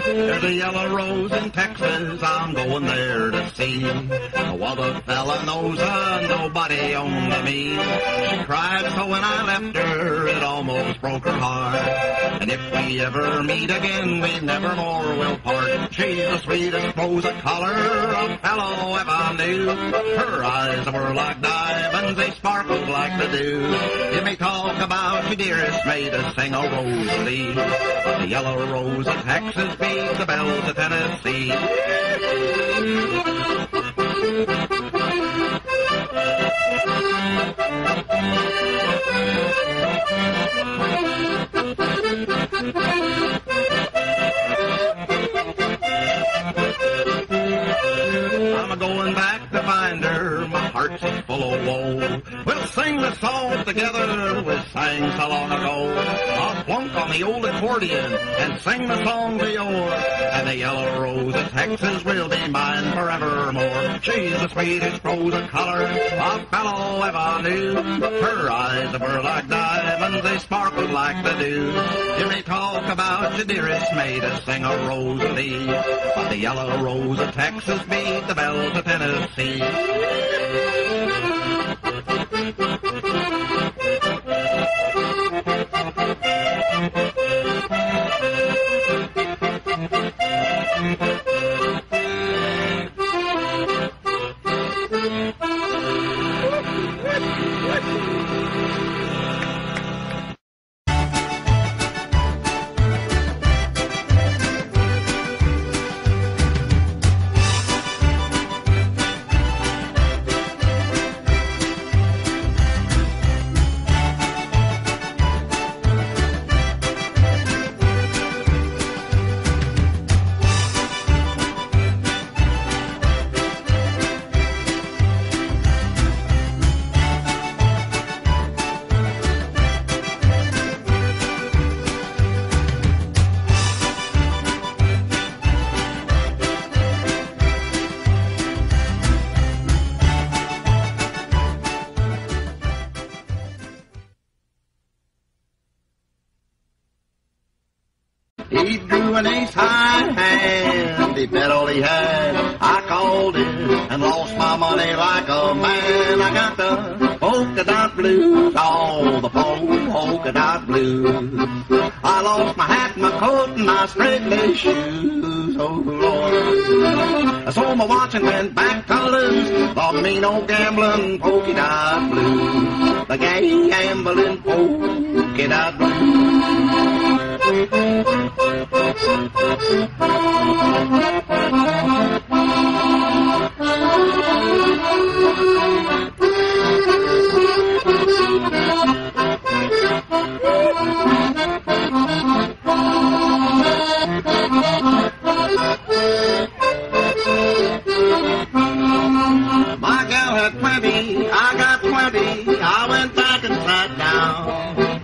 There's a yellow rose in Texas I'm going there to see. Well, the fella knows nobody only me. She cried so when I left her, it almost broke her heart. And if we ever meet again, we never more will part. She's the sweetest rose of color a fellow ever knew. Her eyes were like diamonds, they sparkled like the dew. You may talk about your dearest, made us sing a Rosalie. The yellow rose of Texas beat the bells of Tennessee. I'm a-going back to find her, my heart's full of woe. We'll sing the song together we sang so long ago. I'll plunk on the old accordion and sing the song to yore. And the yellow rose of Texas will be mine forevermore. She's the sweetest rose of color a fellow ever knew. Her eyes were like diamonds, they sparkled like the dew. You may talk about your dearest, made us sing a Rosalie. But the yellow rose of Texas beat the bells of Tennessee. He drew an ace high hand, he bet all he had. I called it and lost my money like a man. I got the polka dot blues, all the polka dot blues. I lost my hat, my coat, and my straight lace shoes, oh Lord. I sold my watch and went back to lose the mean old gambling polka dot blues. The gambling polka dot blues. My gal had 20, I got 20, I went back and sat down.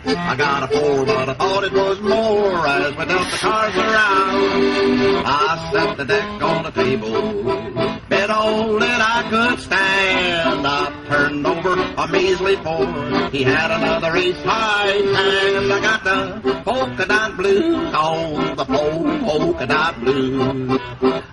I got a 4, but I thought it was more as we dealt the cards around. I set the deck on the table, bet all that I could stand. I turned over a measly 4, he had another ace high hand. I got the polka dot blues, oh, the polka dot blues.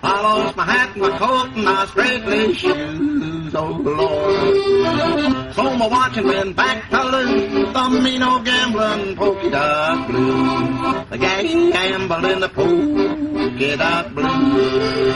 I lost my hat, my coat, and my straight lace shoes, oh Lord. Sold my watch and went back to lose the mean old gambling polka dot blues. The gambling the polka dot blues.